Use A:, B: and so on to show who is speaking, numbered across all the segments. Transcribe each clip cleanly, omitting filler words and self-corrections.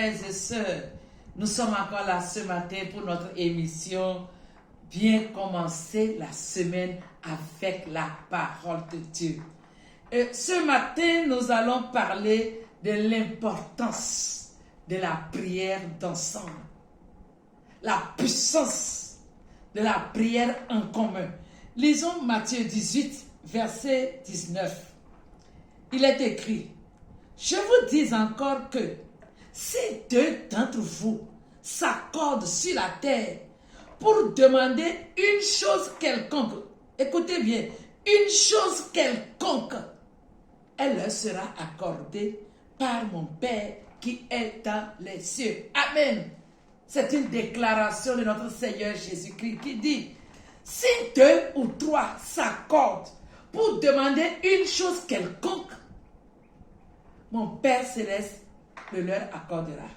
A: frères et sœurs, nous sommes encore là ce matin pour notre émission Bien commencer la semaine avec la parole de Dieu. Et ce matin, nous allons parler de l'importance de la prière d'ensemble, la puissance de la prière en commun. Lisons Matthieu 18, verset 19. Il est écrit: je vous dis encore que si deux d'entre vous s'accordent sur la terre pour demander une chose quelconque, écoutez bien, une chose quelconque, elle leur sera accordée par mon Père qui est dans les cieux. Amen. C'est une déclaration de notre Seigneur Jésus-Christ qui dit: si deux ou trois s'accordent pour demander une chose quelconque, mon Père Céleste le leur accordera.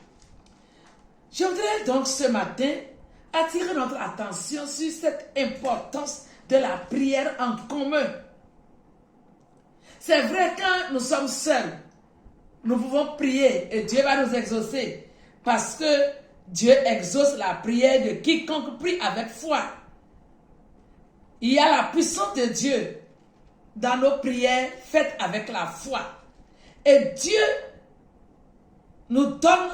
A: Je voudrais donc ce matin attirer notre attention sur cette importance de la prière en commun. C'est vrai, quand nous sommes seuls, nous pouvons prier et Dieu va nous exaucer, parce que Dieu exauce la prière de quiconque prie avec foi. Il y a la puissance de Dieu dans nos prières faites avec la foi. Et Dieu nous donne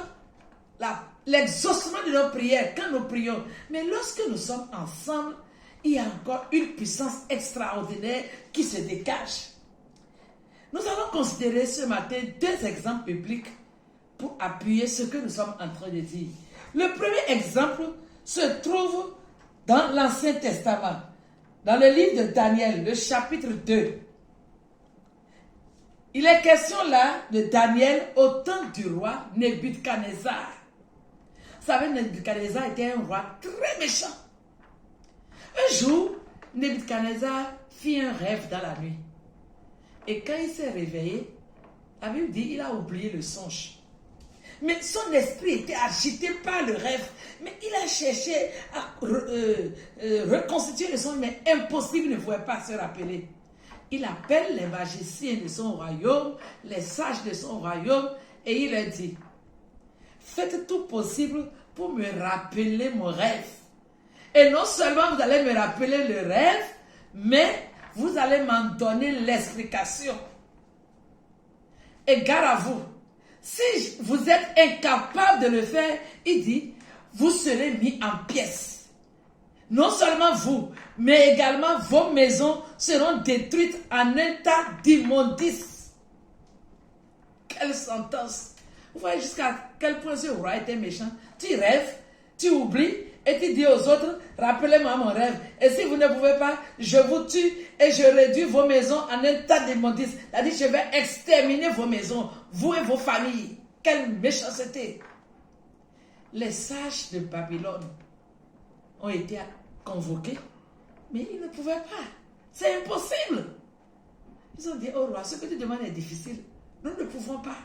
A: l'exaucement de nos prières quand nous prions. Mais lorsque nous sommes ensemble, il y a encore une puissance extraordinaire qui se dégage. Nous allons considérer ce matin deux exemples bibliques pour appuyer ce que nous sommes en train de dire. Le premier exemple se trouve dans l'Ancien Testament, dans le livre de Daniel, le chapitre 2. Il est question là de Daniel au temps du roi Nebuchadnezzar. Vous savez, Nebuchadnezzar était un roi très méchant. Un jour, Nebuchadnezzar fit un rêve dans la nuit. Et quand il s'est réveillé, la Bible dit qu'il a oublié le songe. Mais son esprit était agité par le rêve. Mais il a cherché à reconstituer le songe, mais impossible, il ne pouvait pas se rappeler. Il appelle les magiciens de son royaume, les sages de son royaume, et il leur dit: faites tout possible pour me rappeler mon rêve. Et non seulement vous allez me rappeler le rêve, mais vous allez m'en donner l'explication. Et gare à vous, si vous êtes incapable de le faire, il dit, vous serez mis en pièces. Non seulement vous, mais également vos maisons seront détruites en un tas d'immondices. Quelle sentence! Vous voyez jusqu'à quel point ce roi était méchant. Tu rêves, tu oublies et tu dis aux autres: rappelez-moi mon rêve. Et si vous ne pouvez pas, je vous tue et je réduis vos maisons en un tas d'immondices. C'est-à-dire, je vais exterminer vos maisons, vous et vos familles. Quelle méchanceté! Les sages de Babylone ont été convoqués, mais ils ne pouvaient pas. C'est impossible. Ils ont dit: oh roi, ce que tu demandes est difficile. Nous ne pouvons pas.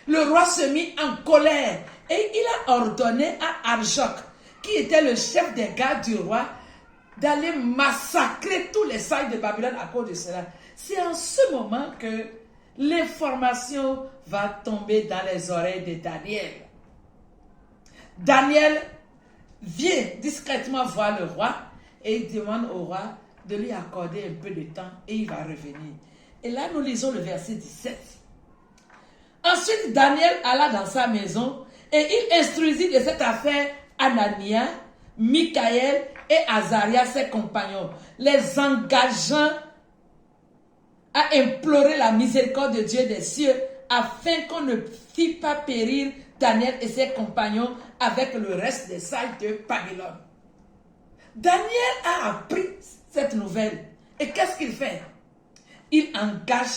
A: Le roi se mit en colère et il a ordonné à Arjoc, qui était le chef des gardes du roi, d'aller massacrer tous les sages de Babylone à cause de cela. C'est en ce moment que l'information va tomber dans les oreilles de Daniel. Daniel vient discrètement voir le roi et il demande au roi de lui accorder un peu de temps et il va revenir. Et là, nous lisons le verset 17. Ensuite, Daniel alla dans sa maison et il instruisit de cette affaire Anania, Michaël et Azaria, ses compagnons, les engageant à implorer la miséricorde de Dieu des cieux afin qu'on ne fît pas périr Daniel et ses compagnons avec le reste des sages de Babylone. Daniel a appris cette nouvelle. Et qu'est-ce qu'il fait? Il engage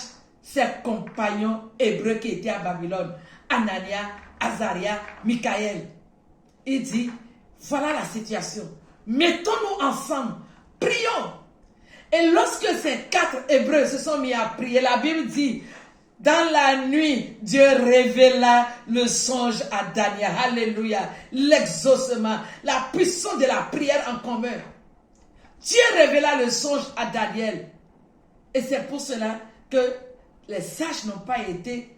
A: ses compagnons hébreux qui étaient à Babylone, Anania, Azaria, Michaël. Il dit: voilà la situation. Mettons-nous ensemble. Prions. Et lorsque ces 4 hébreux se sont mis à prier, la Bible dit: dans la nuit, Dieu révéla le songe à Daniel. Alléluia. L'exaucement, la puissance de la prière en commun. Dieu révéla le songe à Daniel. Et c'est pour cela que les sages n'ont pas été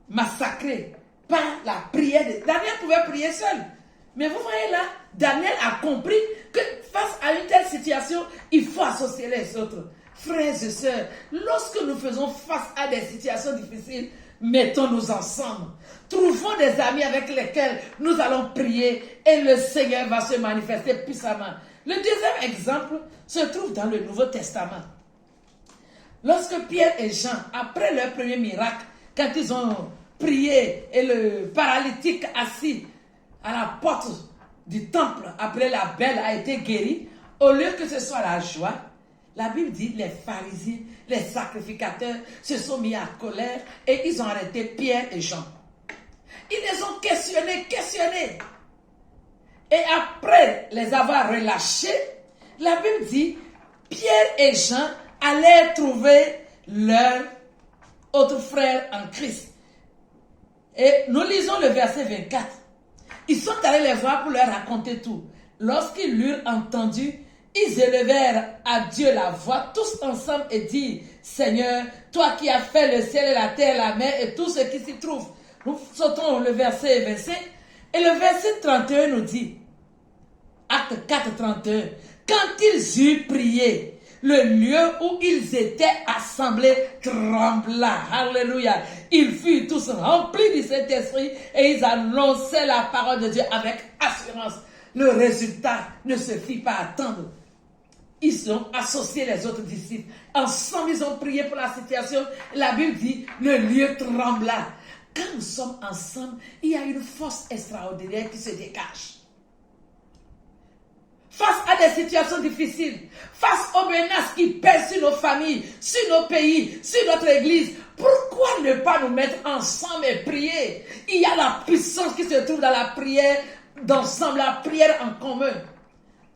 A: massacrés par la prière. Daniel pouvait prier seul. Mais vous voyez là, Daniel a compris que face à une telle situation, il faut associer les autres. Frères et sœurs, lorsque nous faisons face à des situations difficiles, mettons-nous ensemble. Trouvons des amis avec lesquels nous allons prier et le Seigneur va se manifester puissamment. Le deuxième exemple se trouve dans le Nouveau Testament. Lorsque Pierre et Jean, après leur premier miracle, quand ils ont prié et le paralytique assis à la porte du temple, après la belle a été guérie, au lieu que ce soit la joie, la Bible dit les pharisiens, les sacrificateurs se sont mis à colère et ils ont arrêté Pierre et Jean. Ils les ont questionnés. Et après les avoir relâchés, la Bible dit Pierre et Jean allaient trouver leur autre frère en Christ. Et nous lisons le verset 24. Ils sont allés les voir pour leur raconter tout. Lorsqu'ils l'eurent entendu, ils élevèrent à Dieu la voix tous ensemble et dirent, Seigneur, toi qui as fait le ciel et la terre, la mer et tout ce qui s'y trouve. Nous sautons le verset 25 et le verset 31 nous dit, Acte 4, 31, quand ils eurent prié, le lieu où ils étaient assemblés trembla. Alléluia. Ils furent tous remplis du Saint-Esprit et ils annonçaient la parole de Dieu avec assurance. Le résultat ne se fit pas attendre. Ils ont associé les autres disciples. Ensemble, ils ont prié pour la situation. La Bible dit, le lieu trembla. Quand nous sommes ensemble, il y a une force extraordinaire qui se dégage. Face à des situations difficiles, face aux menaces qui pèsent sur nos familles, sur nos pays, sur notre église, pourquoi ne pas nous mettre ensemble et prier? Il y a la puissance qui se trouve dans la prière d'ensemble, la prière en commun.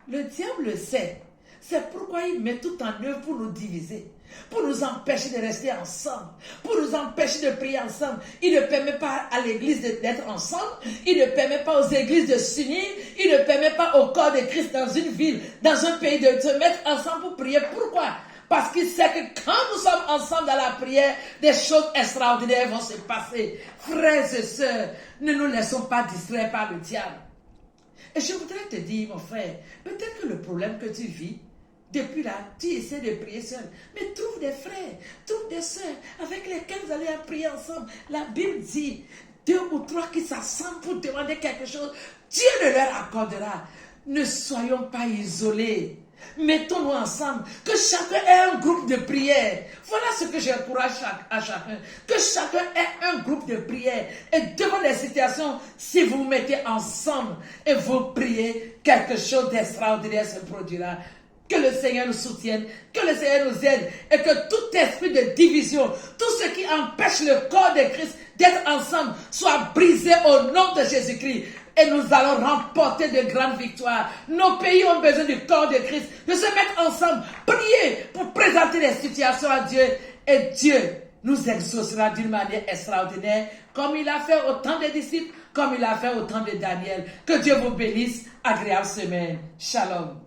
A: Le diable le sait. C'est pourquoi il met tout en œuvre pour nous diviser, pour nous empêcher de rester ensemble, pour nous empêcher de prier ensemble. Il ne permet pas à l'église d'être ensemble, il ne permet pas aux églises de s'unir, il ne permet pas au corps de Christ dans une ville, dans un pays de se mettre ensemble pour prier. Pourquoi? Parce qu'il sait que quand nous sommes ensemble dans la prière, des choses extraordinaires vont se passer. Frères et sœurs, ne nous laissons pas distraire par le diable. Et je voudrais te dire, mon frère, peut-être que le problème que tu vis, depuis là, tu essaies de prier seul. Mais trouve des frères, trouve des sœurs avec lesquels vous allez prier ensemble. La Bible dit, 2 ou 3 qui s'assemblent pour demander quelque chose, Dieu le leur accordera. Ne soyons pas isolés. Mettons-nous ensemble. Que chacun ait un groupe de prière. Voilà ce que j'encourage à chacun. Que chacun ait un groupe de prière. Et devant les situations, si vous vous mettez ensemble et vous priez, quelque chose d'extraordinaire se produira. Que le Seigneur nous soutienne, que le Seigneur nous aide et que tout esprit de division, tout ce qui empêche le corps de Christ d'être ensemble soit brisé au nom de Jésus-Christ. Et nous allons remporter de grandes victoires. Nos pays ont besoin du corps de Christ, de se mettre ensemble, prier pour présenter les situations à Dieu. Et Dieu nous exaucera d'une manière extraordinaire, comme il a fait au temps des disciples, comme il a fait au temps de Daniel. Que Dieu vous bénisse. Agréable semaine. Shalom.